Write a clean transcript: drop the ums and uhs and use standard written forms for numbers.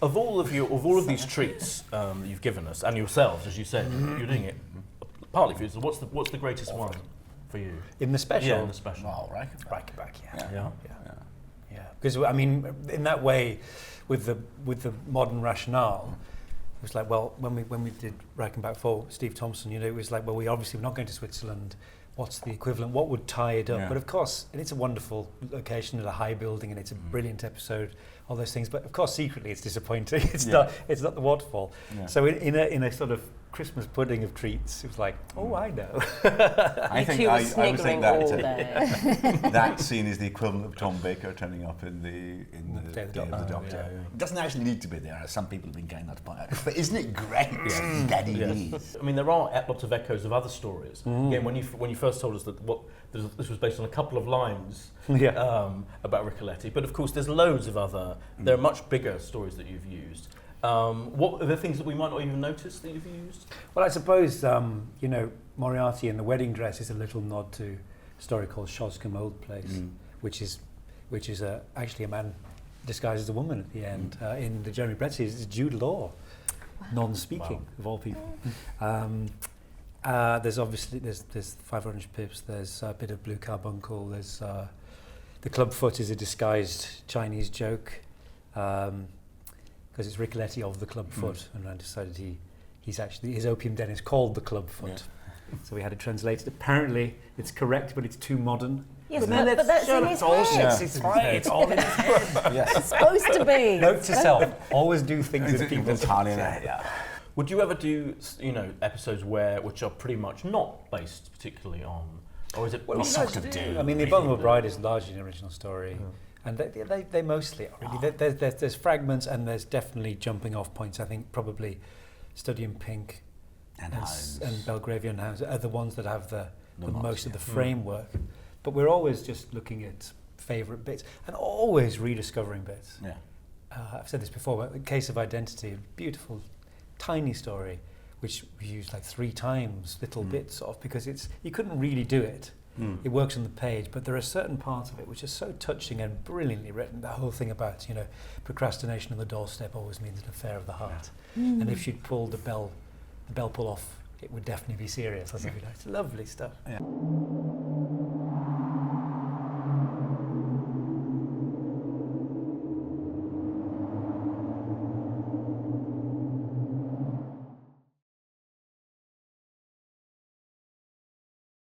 Of all of these treats you've given us, and yourselves, as you said, you're doing it partly for you. So what's the greatest one for you? In the special? Yeah, in the special. Oh, Reichenbach, Yeah. Because I mean, in that way, with the modern rationale, it was like, well, when we did Reichenbach for Steve Thompson, it was like, well, we're not going to Switzerland. What's the equivalent? What would tie it up? Yeah. But of course, and it's a wonderful location at a high building, and it's a brilliant episode. All those things, but of course, secretly, it's disappointing. It's not the waterfall. Yeah. So in a sort of Christmas pudding of treats, it was like, oh, I know. I think I would think that that scene is the equivalent of Tom Baker turning up in the Day of the Doctor. It doesn't actually need to be there, as some people have been getting that to point out. But isn't it great that it is? I mean, there are lots of echoes of other stories. Again, when you first told us that this was based on a couple of lines about Ricoletti, but of course there's loads of other. There are much bigger stories that you've used. What are the things that we might not even notice that you've used? Well, I suppose Moriarty in the wedding dress is a little nod to a story called Shoscombe Old Place, which is actually a man disguised as a woman at the end. In the Jeremy Brett series, it's Jude Law, non-speaking of all people. There's obviously there's 5 Orange Pips. There's a bit of Blue Carbuncle. There's the clubfoot is a disguised Chinese joke. Because it's Ricoletti of the Clubfoot, and I decided his opium den is called the Clubfoot. So we had it translated. Apparently, it's correct, but it's too modern. Yes, but that's in his head. It's fine. It's all in his head. It's supposed to be. Note to self: always do things in people's head. Would you ever do episodes which are pretty much not based particularly on, or is it? Well, sort of do. I mean, The Abominable Bride is largely an original story. And they mostly are really. There's fragments, and there's definitely jumping off points. I think probably Study in Pink and Belgravian House are the ones that have the most of the framework. But we're always just looking at favourite bits and always rediscovering bits. Yeah. I've said this before, but the Case of Identity, a beautiful, tiny story, which we used like 3 times, little bits of, because you couldn't really do it. It works on the page, but there are certain parts of it which are so touching and brilliantly written. That whole thing about procrastination on the doorstep always means an affair of the heart. And if she'd pulled the bell pull off, it would definitely be serious. It's lovely stuff. Yeah.